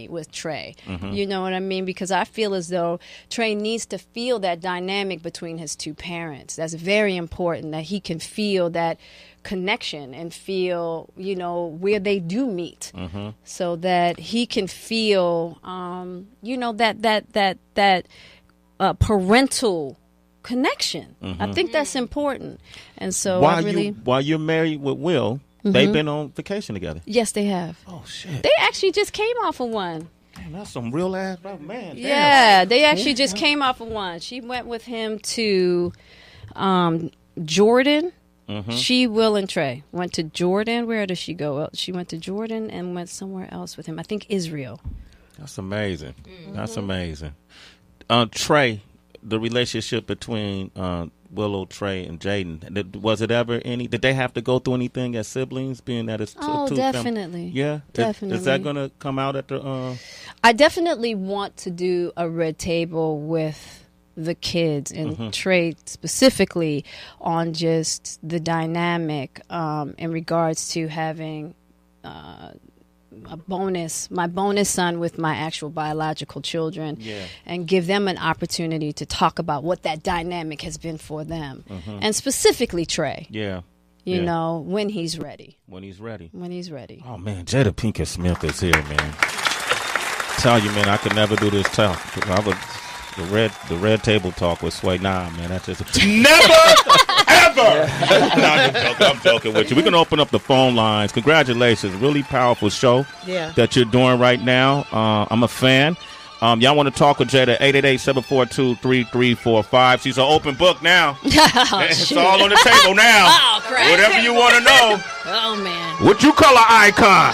with Trey. You know what I mean? Because I feel as though Trey needs to feel that dynamic between his two parents. That's very important, that he can feel that connection and feel, you know, where they do meet, so that he can feel, you know, that parental connection. I think that's important. And so while you're married with Will, they've been on vacation together. Yes, they have. Oh shit! They actually just came off of one. Damn, that's some real ass man. Yeah, they actually just came off of one. She went with him to Jordan. She, Will, and Trey went to Jordan. Where did she go? She went to Jordan and went somewhere else with him. I think Israel. That's amazing. That's amazing. Trey, the relationship between Willow, Trey, and Jaden, was it ever any? Did they have to go through anything as siblings, being that it's two definitely. Yeah, definitely. Is that going to come out at the? I definitely want to do a red table with the kids and Trey specifically on just the dynamic in regards to having my bonus son with my actual biological children, and give them an opportunity to talk about what that dynamic has been for them, and specifically Trey. You know, when he's ready. When he's ready. Oh man, Jada Pinkett Smith is here, man. Tell you, man, I could never do this talk. The red table talk with Sway. Nah, man, that's just never ever. I'm joking with you. We're gonna open up the phone lines. Congratulations, really powerful show that you're doing right now. I'm a fan. Y'all want to talk with Jada? 888-742-3345. She's an open book now. It's all on the table now. Oh, crap. Whatever you want to know. Oh man. What you color icon?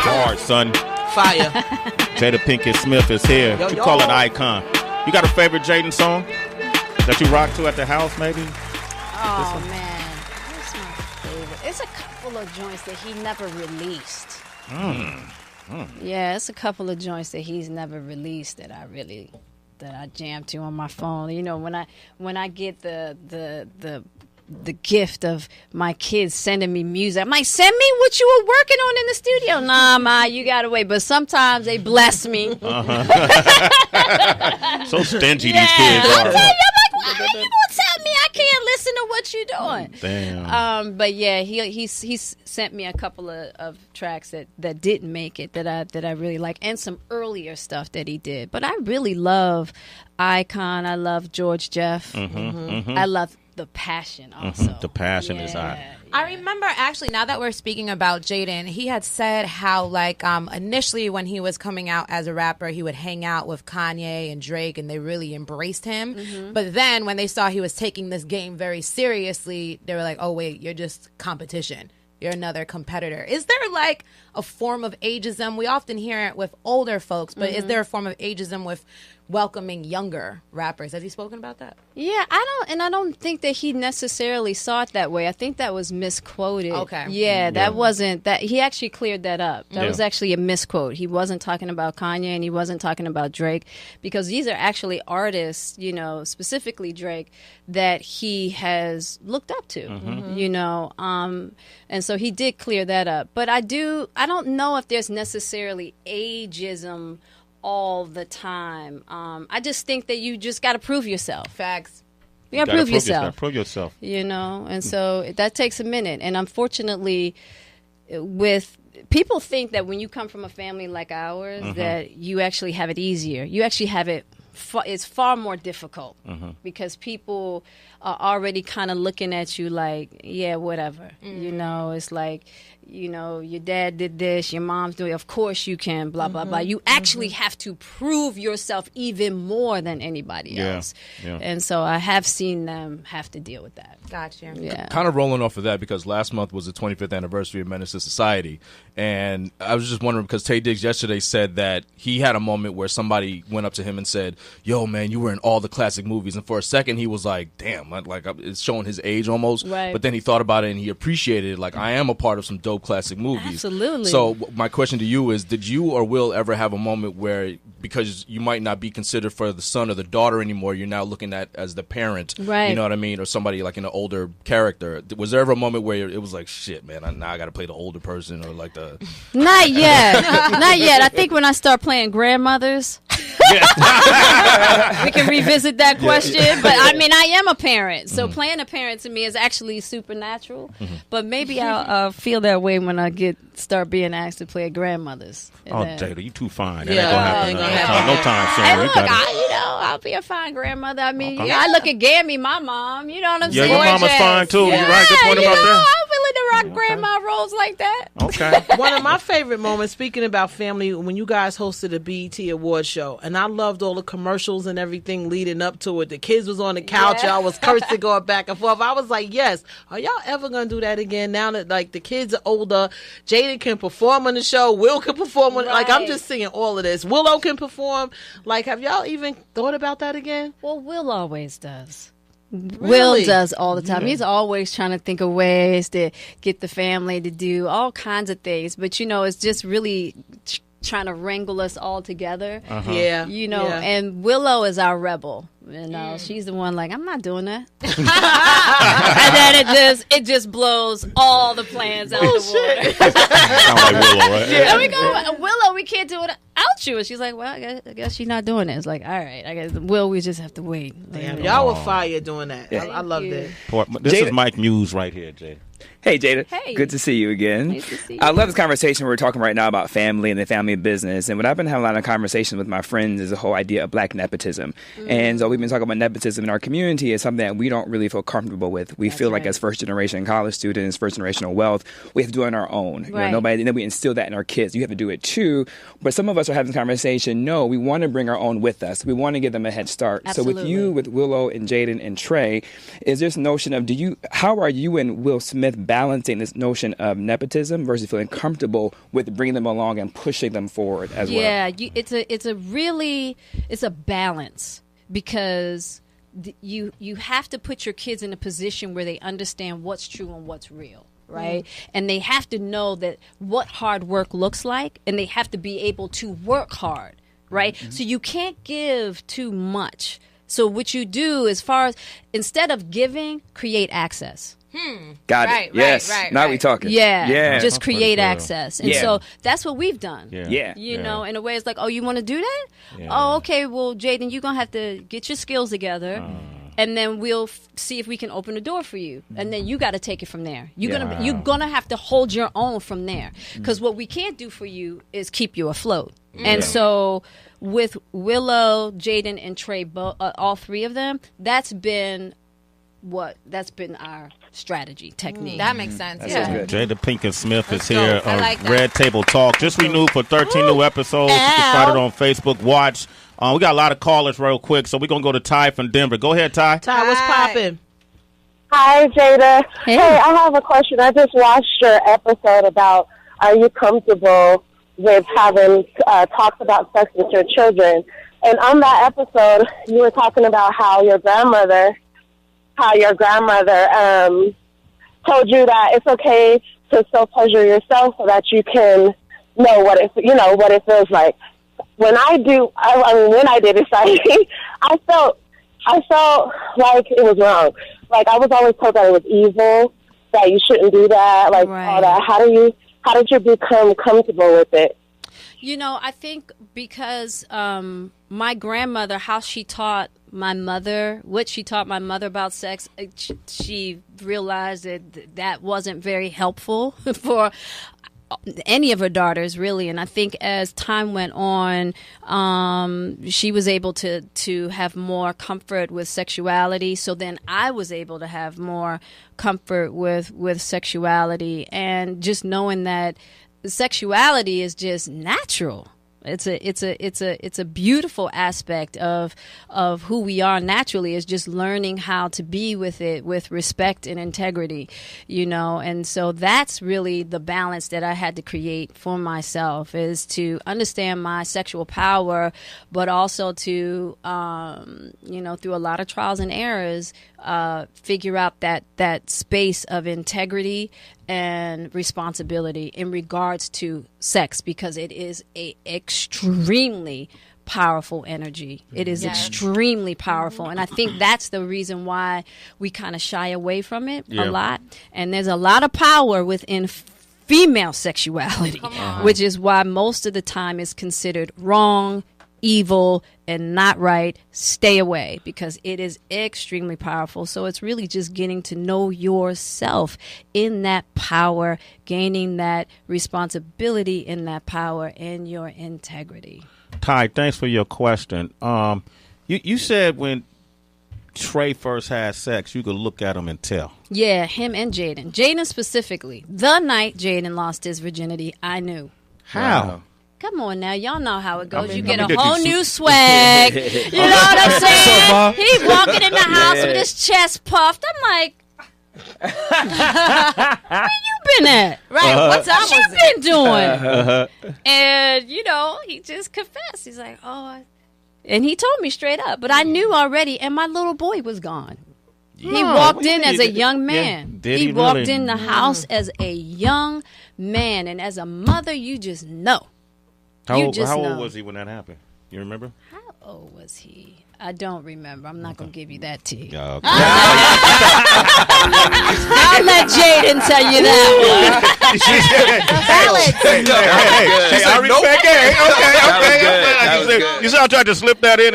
Hard, son. Fire. Jada Pinkett Smith is here. Yo, You call it icon. You got a favorite Jaden song that you rock to at the house, maybe? Oh man, what's my favorite? It's a couple of joints that he never released. Yeah, it's a couple of joints that he's never released that I jam to on my phone. You know, when I get the gift of my kids sending me music, I'm like, send me what you were working on in the studio. Nah, Ma, you gotta wait. But sometimes they bless me. So stingy these kids are. I'm like, why you gonna tell me I can't listen to what you're doing? Damn. But yeah, he's sent me a couple of tracks that didn't make it that I really like, and some earlier stuff that he did. But I really love Icon. I love George Jeff. I love The Passion also. The Passion is hot. I remember, actually, now that we're speaking about Jaden, he had said how, like, initially when he was coming out as a rapper, he would hang out with Kanye and Drake, and they really embraced him. But then when they saw he was taking this game very seriously, they were like, oh, wait, you're just competition. You're another competitor. Is there, like, a form of ageism? We often hear it with older folks, but is there a form of ageism with welcoming younger rappers? Has he spoken about that? Yeah, I don't think that he necessarily saw it that way. I think that was misquoted. Okay. Yeah, that wasn't that. He actually cleared that up. That was actually a misquote. He wasn't talking about Kanye and he wasn't talking about Drake, because these are actually artists, you know, specifically Drake, that he has looked up to, you know. And so he did clear that up. But I don't know if there's necessarily ageism all the time. I just think that you just got to prove yourself. Facts. You got to prove yourself. Prove yourself. You know, and so that takes a minute. And unfortunately, with people think that when you come from a family like ours, that you actually have it easier. You actually have it. It's far more difficult because people are already kind of looking at you like, yeah, whatever. You know, it's like, you know, your dad did this, your mom's doing it, of course you can, blah, blah, blah. You actually have to prove yourself even more than anybody else. And so I have seen them have to deal with that. Gotcha. Yeah. Kind of rolling off of that, because last month was the 25th anniversary of Menace to Society. And I was just wondering, because Tay Diggs yesterday said that he had a moment where somebody went up to him and said, yo, man, you were in all the classic movies. And for a second, he was like, damn, it's showing his age almost. Right. But then he thought about it and he appreciated it. Like, I am a part of some dope classic movies. Absolutely. So my question to you is, did you or Will ever have a moment where, because you might not be considered for the son or the daughter anymore, you're now looking at as the parent, right? You know what I mean? Or somebody like in an older character. Was there ever a moment where it was like, shit, man, now I got to play the older person or like the... Not yet. Not yet. I think when I start playing grandmothers, we can revisit that question. Yeah. But I mean, I am a parent, so playing a parent to me is actually supernatural. But maybe I'll feel that way when I start being asked to play grandmothers. Oh, Jada, you too fine. That Yeah, ain't gonna happen. No time soon. Hey, look, I'll be a fine grandmother. I mean, I look at Gammy, my mom. You know what I'm saying? Yeah, your mama's fine too. Yeah, You're right. Good point about that. I'm willing to rock grandma roles like that. Okay. One of my favorite moments, speaking about family, when you guys hosted a BET Awards show, and I loved all the commercials and everything leading up to it. The kids was on the couch, y'all was cursing going back and forth. I was like, yes, are y'all ever gonna do that again? Now that like the kids are older, Jaden can perform on the show, Will can perform on like I'm just seeing all of this. Willow can perform. Like, have y'all even thought about that again? Well, Will always does. Really? Will does all the time. He's always trying to think of ways to get the family to do all kinds of things. But, you know, it's just really trying to wrangle us all together. Yeah. You know, and Willow is our rebel. You know, she's the one like, I'm not doing that. And then it just blows all the plans out the water. Sound like Willow, right? Yeah. And we go, Willow, we can't do it without you. And she's like, well, I guess she's not doing it. It's like, all right, I guess, Will, we just have to wait. Damn, y'all were fire doing that. Yeah. I loved it. This is Mike Muse right here, Jay. Hey, Jada. Hey. Good to see you again. Nice to see you. I love this conversation we're talking right now about family and the family business. And what I've been having a lot of conversations with my friends is the whole idea of black nepotism. And so we've been talking about nepotism in our community is something that we don't really feel comfortable with. We feel like as first-generation college students, first-generational wealth, we have to do it on our own. You know, then we instill that in our kids. You have to do it too. But some of us are having this conversation, no, we want to bring our own with us. We want to give them a head start. Absolutely. So with you, with Willow and Jaden and Trey, is this notion of how are you and Will Smith balancing this notion of nepotism versus feeling comfortable with bringing them along and pushing them forward as well? Yeah, it's a balance because you have to put your kids in a position where they understand what's true and what's real. Right. And they have to know that what hard work looks like, and they have to be able to work hard. Right. So you can't give too much. So what you do instead of giving, create access. Got it. Yes. Now we talking. Yeah. Just create access. And so that's what we've done. Yeah. You know, in a way it's like, oh, you want to do that? Yeah. Oh, okay. Well, Jaden, you're going to have to get your skills together. And then we'll see if we can open the door for you. And then you got to take it from there. You're gonna have to hold your own from there. Because what we can't do for you is keep you afloat. And so with Willow, Jaden, and Trey, all three of them, that's been our strategy technique. That makes sense. Jada Pinkett Smith is here on Red Table Talk. Just renewed for 13 new episodes. You can find it on Facebook. Watch. We got a lot of callers real quick, so we're going to go to Ty from Denver. Go ahead, Ty. Ty, what's poppin'? Hi, Jada. Hey, I have a question. I just watched your episode about are you comfortable with having talks about sex with your children? And on that episode, you were talking about how your grandmother told you that it's okay to still pleasure yourself so that you can know what it feels like. When I did it, I felt like it was wrong. Like I was always told that it was evil, that you shouldn't do that, like all that. How did you become comfortable with it? You know, I think because my grandmother, how she taught my mother, what she taught my mother about sex, she realized that wasn't very helpful for any of her daughters, really. And I think as time went on, she was able to have more comfort with sexuality. So then I was able to have more comfort with sexuality, and just knowing that sexuality is just natural. It's a beautiful aspect of who we are naturally, is just learning how to be with it with respect and integrity, and so that's really the balance that I had to create for myself, is to understand my sexual power, but also to through a lot of trials and errors, figure out that space of integrity and responsibility in regards to sex, because it is a extremely powerful energy. It is extremely powerful. And I think that's the reason why we kind of shy away from it a lot. And there's a lot of power within female sexuality, which is why most of the time it's considered wrong, evil, and not right. Stay away, because it is extremely powerful. So it's really just getting to know yourself in that power, gaining that responsibility in that power, and your integrity. Ty, thanks for your question. You said when Trey first had sex, you could look at him and tell. Yeah, him and Jaden. Jaden specifically. The night Jaden lost his virginity, I knew. How? Wow. Come on now, y'all know how it goes. You get a whole new swag. You know what I'm saying? He walking in the house with his chest puffed. I'm like, where you been at? Right, what time what you been doing? And, he just confessed. He's like, and he told me straight up. But I knew already, and my little boy was gone. He walked in as a young man. He walked in the house as a young man. And as a mother, you just know. How old was he when that happened? You remember? How old was he? I don't remember. I'm not going to give you that tea. Okay. I'll let Jaden tell you that one. Hey, I respect it. Okay. You said I tried to slip that in.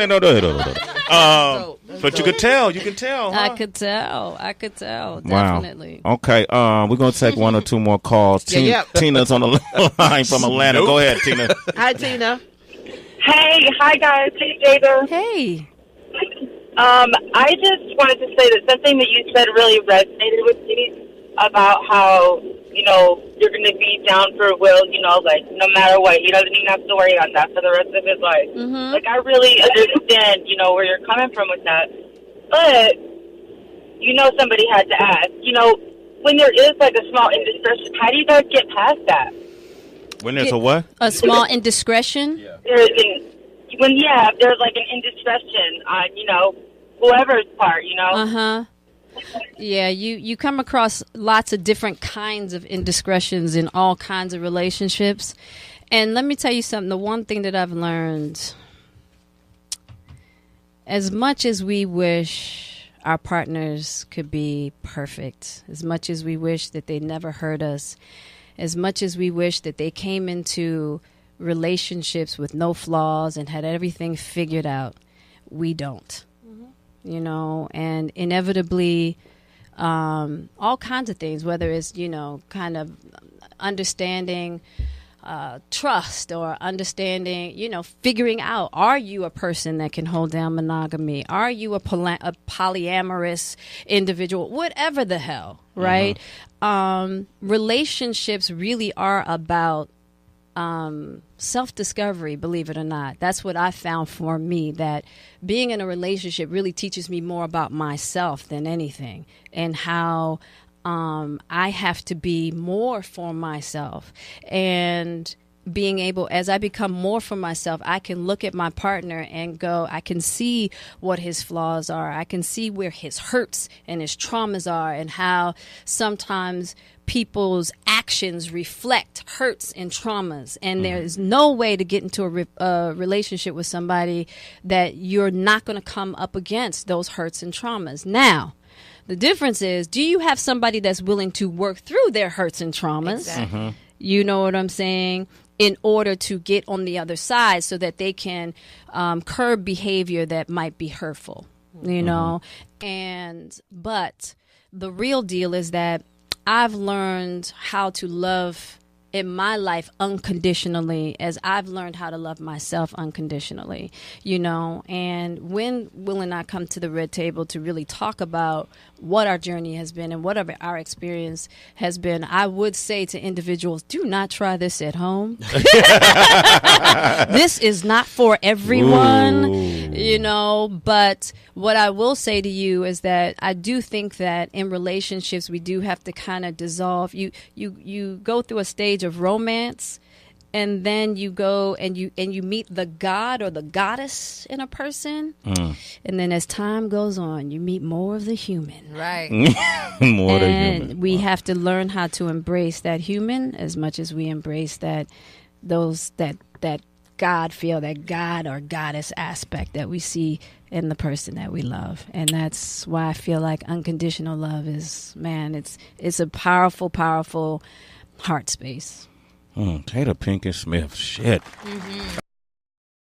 But you could tell. You can tell. Huh? I could tell. Definitely. Wow. Okay. We're going to take one or two more calls. Tina's on the line from Atlanta. Go ahead, Tina. Hi, Tina. Hey, hi guys. Hey, Jada. Hey. I just wanted to say that something that you said really resonated with me about how, you're going to be down for Will, no matter what. He doesn't even have to worry about that for the rest of his life. Mm-hmm. Like, I really understand, where you're coming from with that. But, somebody had to ask, when there is, like, a small indiscretion, how do you guys get past that? When there's a what? A small indiscretion? Yeah. If there's, like, an indiscretion on, whoever's part, Uh-huh. Yeah, you come across lots of different kinds of indiscretions in all kinds of relationships. And let me tell you something. The one thing that I've learned, as much as we wish our partners could be perfect, as much as we wish that they never hurt us, as much as we wish that they came into relationships with no flaws and had everything figured out, we don't. And inevitably, all kinds of things, whether it's, kind of understanding trust or understanding, figuring out, are you a person that can hold down monogamy? Are you a polyamorous individual? Whatever the hell, right? Relationships really are about self-discovery, believe it or not. That's what I found for me, that being in a relationship really teaches me more about myself than anything, and how I have to be more for myself. And being able, as I become more for myself, I can look at my partner and go, I can see what his flaws are. I can see where his hurts and his traumas are, and how sometimes people's actions reflect hurts and traumas. And there's no way to get into a relationship with somebody that you're not going to come up against those hurts and traumas. Now, the difference is, do you have somebody that's willing to work through their hurts and traumas? Exactly. You know what I'm saying? In order to get on the other side so that they can curb behavior that might be hurtful, but the real deal is that I've learned how to love in my life unconditionally as I've learned how to love myself unconditionally, you know. And when Will and I come to the red table to really talk about what our journey has been and whatever our experience has been, I would say to individuals, do not try this at home. This is not for everyone, you know. But what I will say to you is that I do think that in relationships we do have to kind of dissolve. You go through a stage of romance, and then you go and you meet the god or the goddess in a person, and then as time goes on, you meet more of the human. Right. More of the And human. we have to learn how to embrace that human as much as we embrace that God feel, that God or goddess aspect that we see in the person that we love. And that's why I feel like unconditional love is, man, it's a powerful, powerful heart space. Jada Pinkett Smith, shit.